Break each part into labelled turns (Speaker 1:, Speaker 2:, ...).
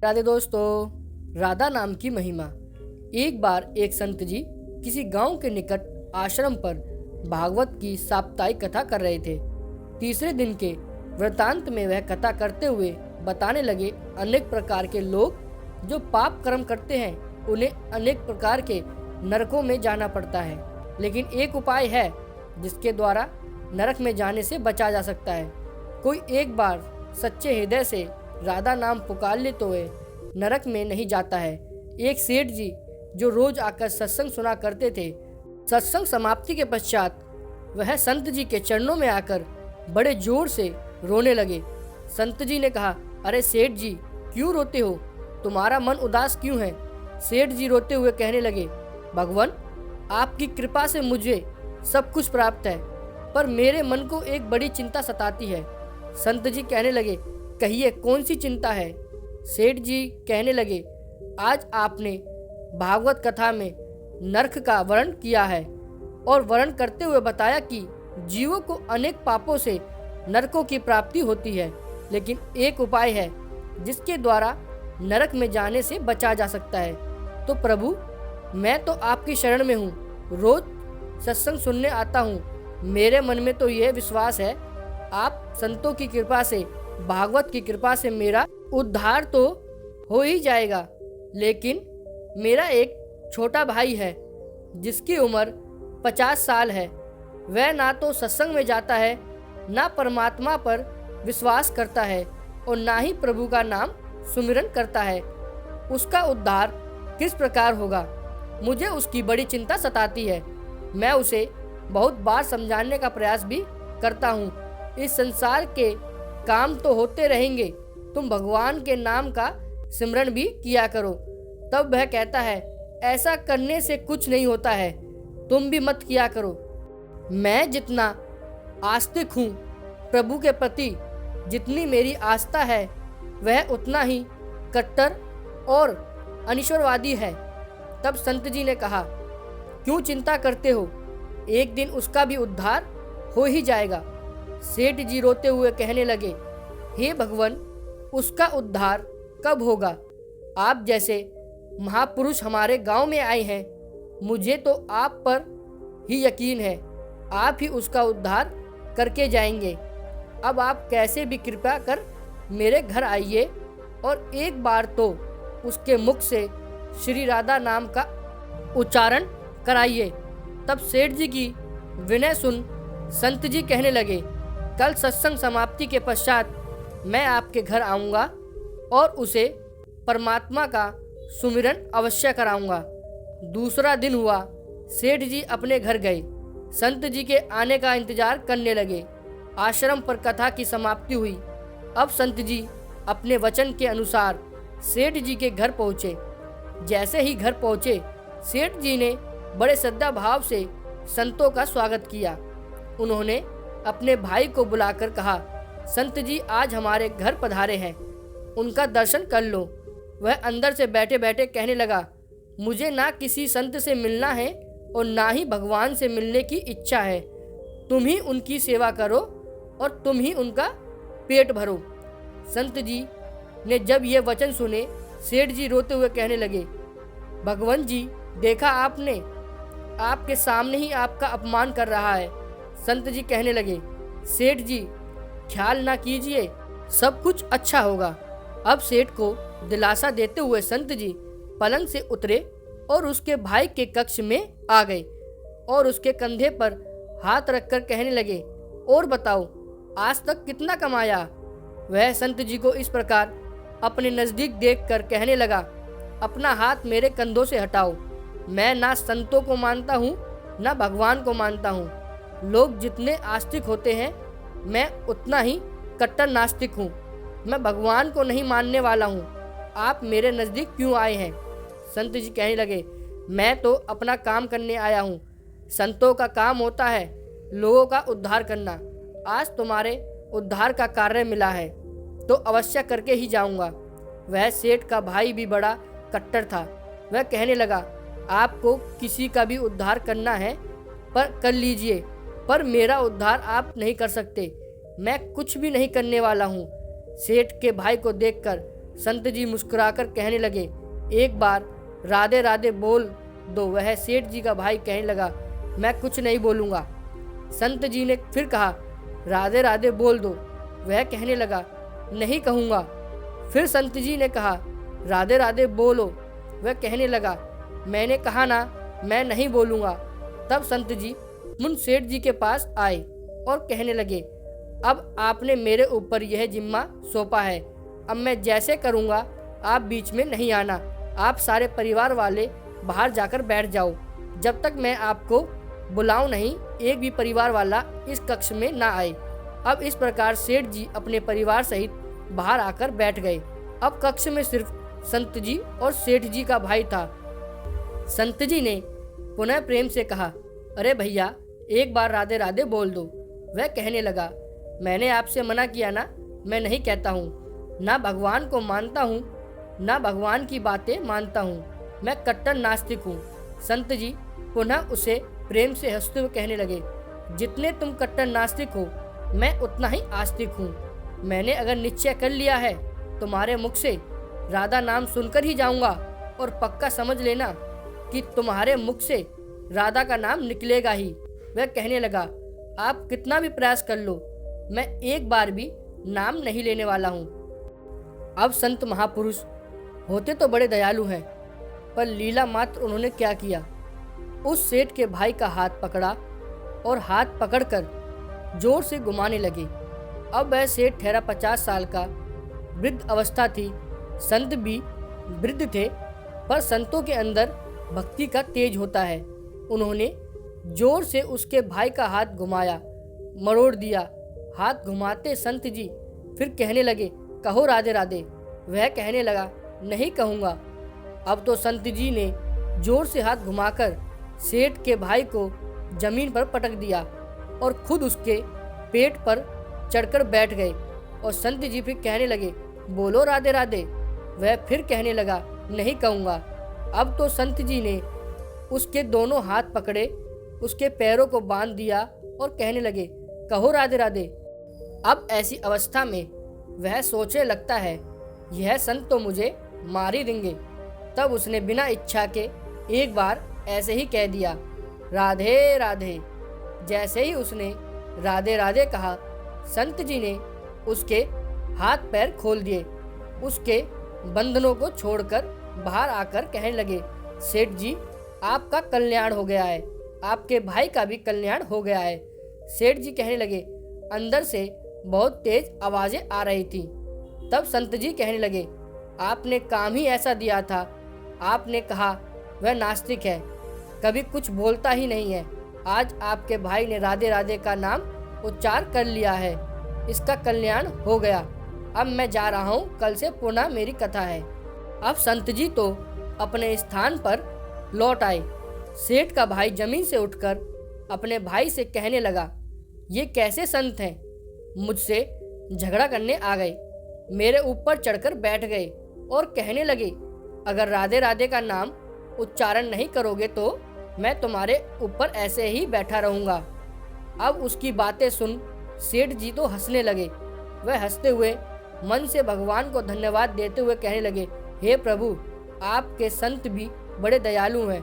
Speaker 1: राधे दोस्तों, राधा नाम की महिमा। एक बार एक संत जी किसी गांव के निकट आश्रम पर भागवत की साप्ताहिक कथा कर रहे थे। तीसरे दिन के वृतांत में वह कथा करते हुए बताने लगे, अनेक प्रकार के लोग जो पाप कर्म करते हैं उन्हें अनेक प्रकार के नरकों में जाना पड़ता है, लेकिन एक उपाय है जिसके द्वारा नरक में जाने से बचा जा सकता है। कोई एक बार सच्चे हृदय से राधा नाम पुकार ले तो वे नरक में नहीं जाता है। एक सेठ जी जो रोज आकर सत्संग सुना करते थे, सत्संग समाप्ति के पश्चात वह संत जी के चरणों में आकर बड़े जोर से रोने लगे। संत जी ने कहा, अरे सेठ जी, क्यों रोते हो? तुम्हारा मन उदास क्यों है? सेठ जी रोते हुए कहने लगे, भगवान, आपकी कृपा से मुझे सब कुछ प्राप्त है, पर मेरे मन को एक बड़ी चिंता सताती है। संत जी कहने लगे, कहिए कौन सी चिंता है? सेठ जी कहने लगे, आज आपने भागवत कथा में नरक का वर्णन किया है और वर्णन करते हुए बताया कि जीवों को अनेक पापों से नरकों की प्राप्ति होती है, लेकिन एक उपाय है जिसके द्वारा नरक में जाने से बचा जा सकता है। तो प्रभु, मैं तो आपकी शरण में हूँ, रोज सत्संग सुनने आता हूँ। मेरे मन में तो यह विश्वास है आप संतों की कृपा से, भागवत की कृपा से मेरा उद्धार तो हो ही जाएगा, लेकिन मेरा एक छोटा भाई है जिसकी उम्र 50 साल है। वह ना तो सत्संग में जाता है, ना परमात्मा पर विश्वास करता है और ना ही प्रभु का नाम सुमिरन करता है। उसका उद्धार किस प्रकार होगा? मुझे उसकी बड़ी चिंता सताती है। मैं उसे बहुत बार समझाने का प्रयास भी करता हूँ। इस संसार के काम तो होते रहेंगे, तुम भगवान के नाम का सिमरन भी किया करो। तब वह कहता है, ऐसा करने से कुछ नहीं होता है, तुम भी मत किया करो। मैं जितना आस्तिक हूँ प्रभु के प्रति, जितनी मेरी आस्था है, वह उतना ही कट्टर और अनिश्वरवादी है। तब संत जी ने कहा, क्यों चिंता करते हो? एक दिन उसका भी उद्धार हो ही जाएगा। सेठ जी रोते हुए कहने लगे, हे भगवान, उसका उद्धार कब होगा? आप जैसे महापुरुष हमारे गांव में आए हैं, मुझे तो आप पर ही यकीन है, आप ही उसका उद्धार करके जाएंगे। अब आप कैसे भी कृपा कर मेरे घर आइए और एक बार तो उसके मुख से श्री राधा नाम का उच्चारण कराइए। तब सेठ जी की विनय सुन संत जी कहने लगे, कल सत्संग समाप्ति के पश्चात मैं आपके घर आऊँगा और उसे परमात्मा का सुमिरन अवश्य कराऊंगा। दूसरा दिन हुआ, सेठ जी अपने घर गए। संत जी के आने का इंतजार करने लगे। आश्रम पर कथा की समाप्ति हुई। अब संत जी अपने वचन के अनुसार सेठ जी के घर पहुँचे। जैसे ही घर पहुँचे, सेठ जी ने बड़े श्रद्धा भाव से संतों का स्वागत किया। उन्होंने अपने भाई को बुलाकर कहा, संत जी आज हमारे घर पधारे हैं, उनका दर्शन कर लो। वह अंदर से बैठे बैठे कहने लगा, मुझे ना किसी संत से मिलना है और ना ही भगवान से मिलने की इच्छा है। तुम ही उनकी सेवा करो और तुम ही उनका पेट भरो। संत जी ने जब ये वचन सुने, सेठ जी रोते हुए कहने लगे, भगवान जी, देखा आपने, आपके सामने ही आपका अपमान कर रहा है। संत जी कहने लगे, सेठ जी ख्याल ना कीजिए, सब कुछ अच्छा होगा। अब सेठ को दिलासा देते हुए संत जी पलंग से उतरे और उसके भाई के कक्ष में आ गए और उसके कंधे पर हाथ रखकर कहने लगे, और बताओ, आज तक कितना कमाया? वह संत जी को इस प्रकार अपने नज़दीक देखकर कहने लगा, अपना हाथ मेरे कंधों से हटाओ। मैं ना संतों को मानता हूँ, ना भगवान को मानता हूँ। लोग जितने आस्तिक होते हैं, मैं उतना ही कट्टर नास्तिक हूँ। मैं भगवान को नहीं मानने वाला हूँ। आप मेरे नज़दीक क्यों आए हैं? संत जी कहने लगे, मैं तो अपना काम करने आया हूँ। संतों का काम होता है लोगों का उद्धार करना। आज तुम्हारे उद्धार का कार्य मिला है तो अवश्य करके ही जाऊँगा। वह सेठ का भाई भी बड़ा कट्टर था। वह कहने लगा, आपको किसी का भी उद्धार करना है पर कर लीजिए, पर मेरा उद्धार आप नहीं कर सकते। मैं कुछ भी नहीं करने वाला हूँ। सेठ के भाई को देखकर संत जी मुस्कुराकर कहने लगे, एक बार राधे राधे बोल दो। वह सेठ जी का भाई कहने लगा, मैं कुछ नहीं बोलूँगा। संत जी ने फिर कहा, राधे राधे बोल दो। वह कहने लगा, नहीं कहूँगा। फिर संत जी ने कहा, राधे राधे बोलो। वह कहने लगा, मैंने कहा ना, मैं नहीं बोलूँगा। तब संत जी मुन सेठ जी के पास आए और कहने लगे, अब आपने मेरे ऊपर यह जिम्मा सौंपा है, अब मैं जैसे करूँगा आप बीच में नहीं आना। आप सारे परिवार वाले बाहर जाकर बैठ जाओ, जब तक मैं आपको बुलाऊं नहीं। एक भी परिवार वाला इस कक्ष में ना आए। अब इस प्रकार सेठ जी अपने परिवार सहित बाहर आकर बैठ गए। अब कक्ष में सिर्फ संत जी और सेठ जी का भाई था। संत जी ने पुनः प्रेम से कहा, अरे भैया, एक बार राधे राधे बोल दो। वह कहने लगा, मैंने आपसे मना किया ना, मैं नहीं कहता हूँ। ना भगवान को मानता हूँ, ना भगवान की बातें मानता हूँ। मैं कट्टर नास्तिक हूँ। संत जी पुनः उसे प्रेम से हंसते हुए कहने लगे, जितने तुम कट्टर नास्तिक हो, मैं उतना ही आस्तिक हूँ। मैंने अगर निश्चय कर लिया है, तुम्हारे मुख से राधा नाम सुनकर ही जाऊँगा, और पक्का समझ लेना कि तुम्हारे मुख से राधा का नाम निकलेगा ही। वह कहने लगा, आप कितना भी प्रयास कर लो, मैं एक बार भी नाम नहीं लेने वाला हूँ। अब संत महापुरुष होते तो बड़े दयालु हैं, पर लीला मात्र उन्होंने क्या किया। उस सेठ के भाई का हाथ पकड़ा और हाथ पकड़कर जोर से घुमाने लगे। अब वह सेठ ठहरा 50 साल का, वृद्ध अवस्था थी। संत भी वृद्ध थे, पर संतों के अंदर भक्ति का तेज होता है। उन्होंने जोर से उसके भाई का हाथ घुमाया, मरोड़ दिया। हाथ घुमाते संत जी फिर कहने लगे, कहो राधे राधे। वह कहने लगा, नहीं कहूँगा। अब तो संत जी ने जोर से हाथ घुमाकर सेठ के भाई को जमीन पर पटक दिया और खुद उसके पेट पर चढ़कर बैठ गए। और संत जी फिर कहने लगे, बोलो राधे राधे। वह फिर कहने लगा, नहीं कहूँगा। अब तो संत जी ने उसके दोनों हाथ पकड़े, उसके पैरों को बांध दिया और कहने लगे, कहो राधे राधे। अब ऐसी अवस्था में वह सोचने लगता है, यह संत तो मुझे मार ही देंगे। तब उसने बिना इच्छा के एक बार ऐसे ही कह दिया, राधे राधे। जैसे ही उसने राधे राधे कहा, संत जी ने उसके हाथ पैर खोल दिए, उसके बंधनों को छोड़कर बाहर आकर कहने लगे, सेठ जी, आपका कल्याण हो गया है, आपके भाई का भी कल्याण हो गया है। सेठ जी कहने लगे, अंदर से बहुत तेज आवाजें आ रही थी। तब संत जी कहने लगे, आपने काम ही ऐसा दिया था। आपने कहा वह नास्तिक है, कभी कुछ बोलता ही नहीं है। आज आपके भाई ने राधे राधे का नाम उच्चार कर लिया है, इसका कल्याण हो गया। अब मैं जा रहा हूँ, कल से पुनः मेरी कथा है। अब संत जी तो अपने स्थान पर लौट आए। सेठ का भाई जमीन से उठकर अपने भाई से कहने लगा, ये कैसे संत हैं, मुझसे झगड़ा करने आ गए, मेरे ऊपर चढ़कर बैठ गए और कहने लगे, अगर राधे राधे का नाम उच्चारण नहीं करोगे तो मैं तुम्हारे ऊपर ऐसे ही बैठा रहूँगा। अब उसकी बातें सुन सेठ जी तो हंसने लगे। वह हंसते हुए मन से भगवान को धन्यवाद देते हुए कहने लगे, हे प्रभु, आपके संत भी बड़े दयालु हैं,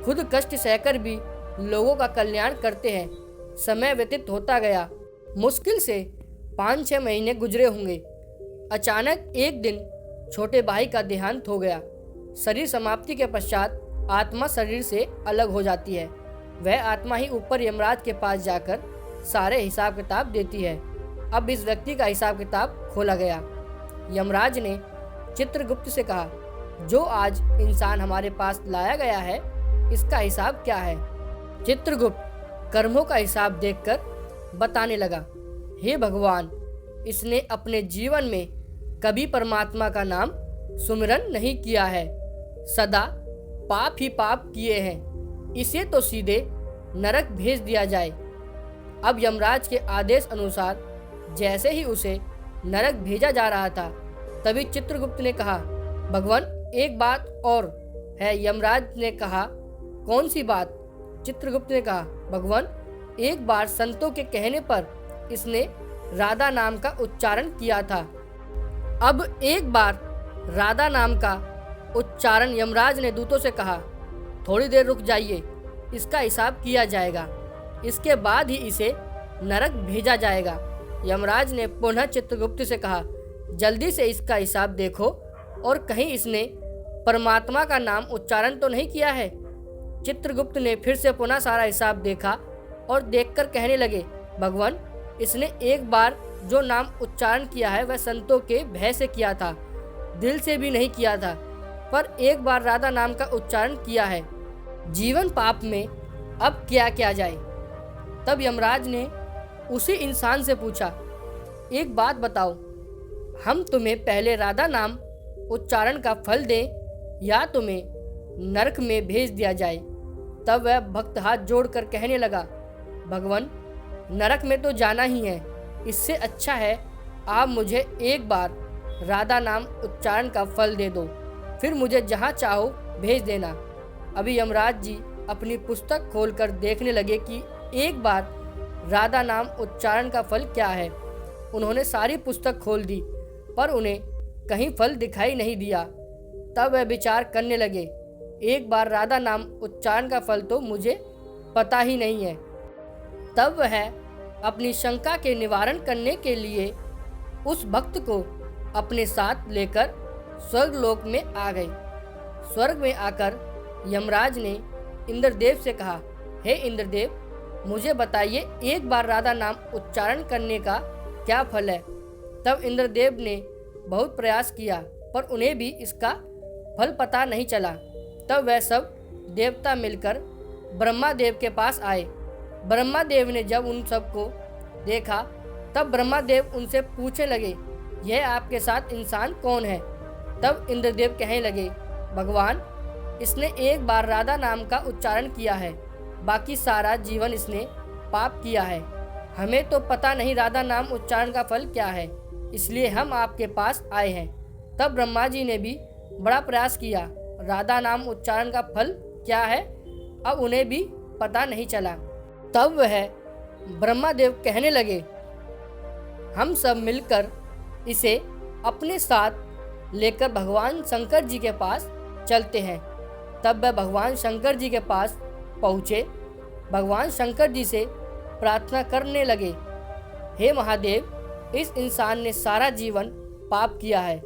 Speaker 1: खुद कष्ट सहकर भी लोगों का कल्याण करते हैं। समय व्यतीत होता गया। मुश्किल से 5-6 महीने गुजरे होंगे। अचानक एक दिन छोटे भाई का देहांत हो गया। शरीर समाप्ति के पश्चात आत्मा शरीर से अलग हो जाती है। वह आत्मा ही ऊपर यमराज के पास जाकर सारे हिसाब किताब देती है। अब इस व्यक्ति का हिसाब किताब खोला गया। यमराज ने चित्रगुप्त से कहा, जो आज इंसान हमारे पास लाया गया है, इसका हिसाब क्या है। चित्रगुप्त कर्मों का हिसाब देखकर बताने लगा, हे भगवान, इसने अपने जीवन में कभी परमात्मा का नाम सुमिरन नहीं किया है, सदा पाप ही पाप किए हैं, इसे तो सीधे नरक भेज दिया जाए। अब यमराज के आदेश अनुसार जैसे ही उसे नरक भेजा जा रहा था, तभी चित्रगुप्त ने कहा, भगवान, एक बात और है। यमराज ने कहा, कौन सी बात। चित्रगुप्त ने कहा, भगवान, एक बार संतों के कहने पर इसने राधा नाम का उच्चारण किया था। अब एक बार राधा नाम का उच्चारण यमराज ने दूतों से कहा, थोड़ी देर रुक जाइए, इसका हिसाब किया जाएगा, इसके बाद ही इसे नरक भेजा जाएगा। यमराज ने पुनः चित्रगुप्त से कहा, जल्दी से इसका हिसाब देखो और कहीं इसने परमात्मा का नाम उच्चारण तो नहीं किया है। चित्रगुप्त ने फिर से पुनः सारा हिसाब देखा और देखकर कहने लगे, भगवान, इसने एक बार जो नाम उच्चारण किया है वह संतों के भय से किया था, दिल से भी नहीं किया था, पर एक बार राधा नाम का उच्चारण किया है। जीवन पाप में अब क्या किया जाए? तब यमराज ने उसी इंसान से पूछा, एक बात बताओ, हम तुम्हें पहले राधा नाम उच्चारण का फल दें या तुम्हें नरक में भेज दिया जाए? तब वह भक्त हाथ जोड़कर कहने लगा, भगवान, नरक में तो जाना ही है, इससे अच्छा है आप मुझे एक बार राधा नाम उच्चारण का फल दे दो, फिर मुझे जहाँ चाहो भेज देना। अभी यमराज जी अपनी पुस्तक खोलकर देखने लगे कि एक बार राधा नाम उच्चारण का फल क्या है। उन्होंने सारी पुस्तक खोल दी पर उन्हें कहीं फल दिखाई नहीं दिया। तब वह विचार करने लगे, एक बार राधा नाम उच्चारण का फल तो मुझे पता ही नहीं है। तब वह अपनी शंका के निवारण करने के लिए उस भक्त को अपने साथ लेकर स्वर्गलोक में आ गए। स्वर्ग में आकर यमराज ने इंद्रदेव से कहा, हे इंद्रदेव, मुझे बताइए एक बार राधा नाम उच्चारण करने का क्या फल है? तब इंद्रदेव ने बहुत प्रयास किया पर उन्हें भी इसका फल पता नहीं चला। तब वह सब देवता मिलकर ब्रह्मा देव के पास आए। ब्रह्मा देव ने जब उन सबको देखा तब ब्रह्मा देव उनसे पूछने लगे, यह आपके साथ इंसान कौन है? तब इंद्रदेव कहने लगे, भगवान, इसने एक बार राधा नाम का उच्चारण किया है, बाकी सारा जीवन इसने पाप किया है। हमें तो पता नहीं राधा नाम उच्चारण का फल क्या है, इसलिए हम आपके पास आए हैं। तब ब्रह्मा जी ने भी बड़ा प्रयास किया, राधा नाम उच्चारण का फल क्या है अब उन्हें भी पता नहीं चला। तब वह ब्रह्मा देव कहने लगे, हम सब मिलकर इसे अपने साथ लेकर भगवान शंकर जी के पास चलते हैं। तब वह भगवान शंकर जी के पास पहुँचे। भगवान शंकर जी से प्रार्थना करने लगे, हे महादेव, इस इंसान ने सारा जीवन पाप किया है,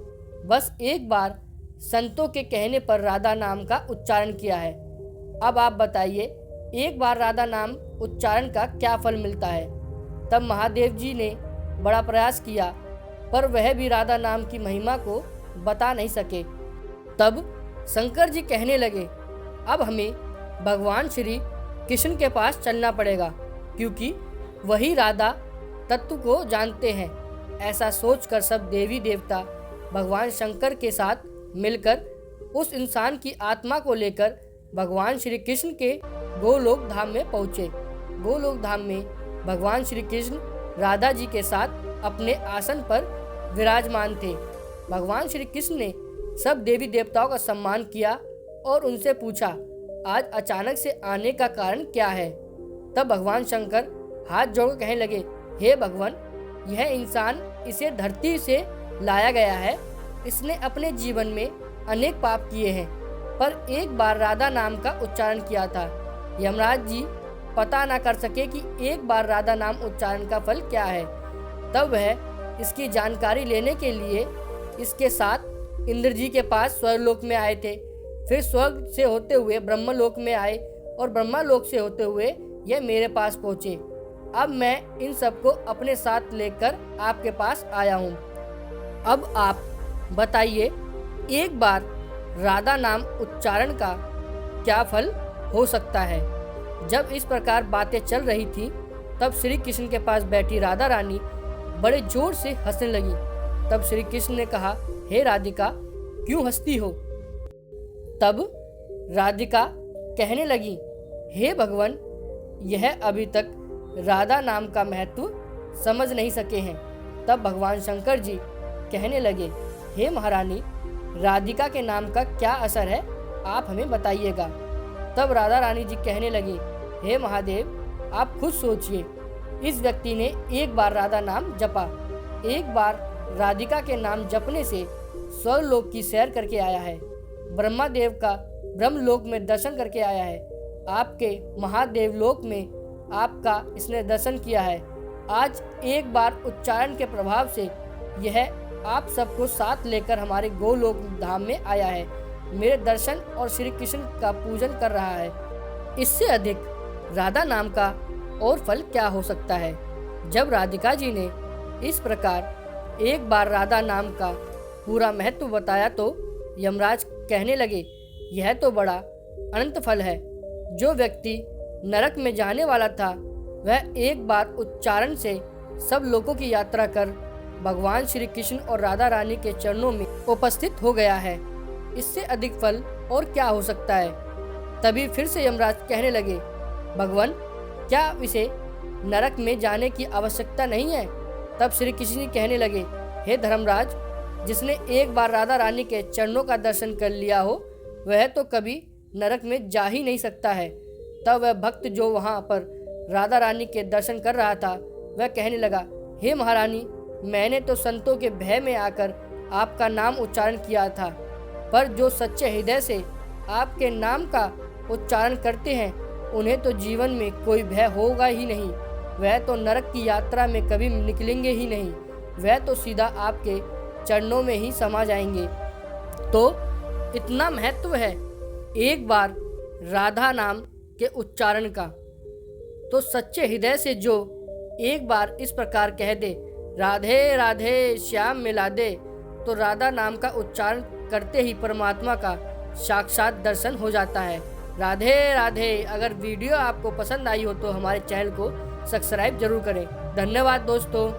Speaker 1: बस एक बार संतों के कहने पर राधा नाम का उच्चारण किया है। अब आप बताइए एक बार राधा नाम उच्चारण का क्या फल मिलता है? तब महादेव जी ने बड़ा प्रयास किया पर वह भी राधा नाम की महिमा को बता नहीं सके। तब शंकर जी कहने लगे, अब हमें भगवान श्री कृष्ण के पास चलना पड़ेगा, क्योंकि वही राधा तत्व को जानते हैं। ऐसा सोचकर सब देवी देवता भगवान शंकर के साथ मिलकर उस इंसान की आत्मा को लेकर भगवान श्री कृष्ण के गोलोक धाम में पहुँचे। गोलोक धाम में भगवान श्री कृष्ण राधा जी के साथ अपने आसन पर विराजमान थे। भगवान श्री कृष्ण ने सब देवी देवताओं का सम्मान किया और उनसे पूछा, आज अचानक से आने का कारण क्या है? तब भगवान शंकर हाथ जोड़कर कहने लगे, हे भगवान, यह इंसान इसे धरती से लाया गया है। इसने अपने जीवन में अनेक पाप किए हैं पर एक बार राधा नाम का उच्चारण किया था। यमराज जी पता ना कर सके कि एक बार राधा नाम उच्चारण का फल क्या है। तब वह इसकी जानकारी लेने के लिए इसके साथ इंद्र जी के पास स्वर्गलोक में आए थे। फिर स्वर्ग से होते हुए ब्रह्मलोक में आए और ब्रह्मलोक से होते हुए यह मेरे पास पहुँचे। अब मैं इन सबको अपने साथ लेकर आपके पास आया हूँ। अब आप बताइए एक बार राधा नाम उच्चारण का क्या फल हो सकता है? जब इस प्रकार बातें चल रही थी तब श्री कृष्ण के पास बैठी राधा रानी बड़े जोर से हंसने लगी। तब श्री कृष्ण ने कहा, हे राधिका, क्यों हंसती हो? तब राधिका कहने लगी, हे भगवान, यह अभी तक राधा नाम का महत्व समझ नहीं सके हैं। तब भगवान शंकर जी कहने लगे, हे महारानी, राधिका के नाम का क्या असर है, आप हमें बताइएगा। तब राधा रानी जी कहने लगे, हे महादेव, आप खुद सोचिए, इस व्यक्ति ने एक बार राधा नाम जपा। एक बार राधिका के नाम जपने से स्वर्गलोक की सैर करके आया है, ब्रह्मा देव का ब्रह्मलोक में दर्शन करके आया है, आपके महादेव लोक में आपका इसने दर्शन किया है। आज एक बार उच्चारण के प्रभाव से यह आप सबको साथ लेकर हमारे गोलोक धाम में आया है, मेरे दर्शन और श्री कृष्ण का पूजन कर रहा है। इससे अधिक राधा नाम का और फल क्या हो सकता है। जब राधिका जी ने इस प्रकार एक बार राधा नाम का पूरा महत्व बताया तो यमराज कहने लगे, यह तो बड़ा अनंत फल है। जो व्यक्ति नरक में जाने वाला था वह एक बार उच्चारण से सब लोगों की यात्रा कर भगवान श्री कृष्ण और राधा रानी के चरणों में उपस्थित हो गया है। इससे अधिक फल और क्या हो सकता है। तभी फिर से यमराज कहने लगे, भगवान क्या इसे नरक में जाने की आवश्यकता नहीं है। तब श्री कृष्ण जी कहने लगे, हे धर्मराज, जिसने एक बार राधा रानी के चरणों का दर्शन कर लिया हो वह तो कभी नरक में जा ही नहीं सकता है। तब वह भक्त जो वहाँ पर राधा रानी के दर्शन कर रहा था वह कहने लगा, हे महारानी, मैंने तो संतों के भय में आकर आपका नाम उच्चारण किया था, पर जो सच्चे हृदय से आपके नाम का उच्चारण करते हैं उन्हें तो जीवन में कोई भय होगा ही नहीं। वह तो नरक की यात्रा में कभी निकलेंगे ही नहीं, वह तो सीधा आपके चरणों में ही समा जाएंगे। तो इतना महत्व है एक बार राधा नाम के उच्चारण का। तो सच्चे हृदय से जो एक बार इस प्रकार कह दे, राधे राधे श्याम मिला दे, तो राधा नाम का उच्चारण करते ही परमात्मा का साक्षात दर्शन हो जाता है। राधे राधे। अगर वीडियो आपको पसंद आई हो तो हमारे चैनल को सब्सक्राइब जरूर करें। धन्यवाद दोस्तों।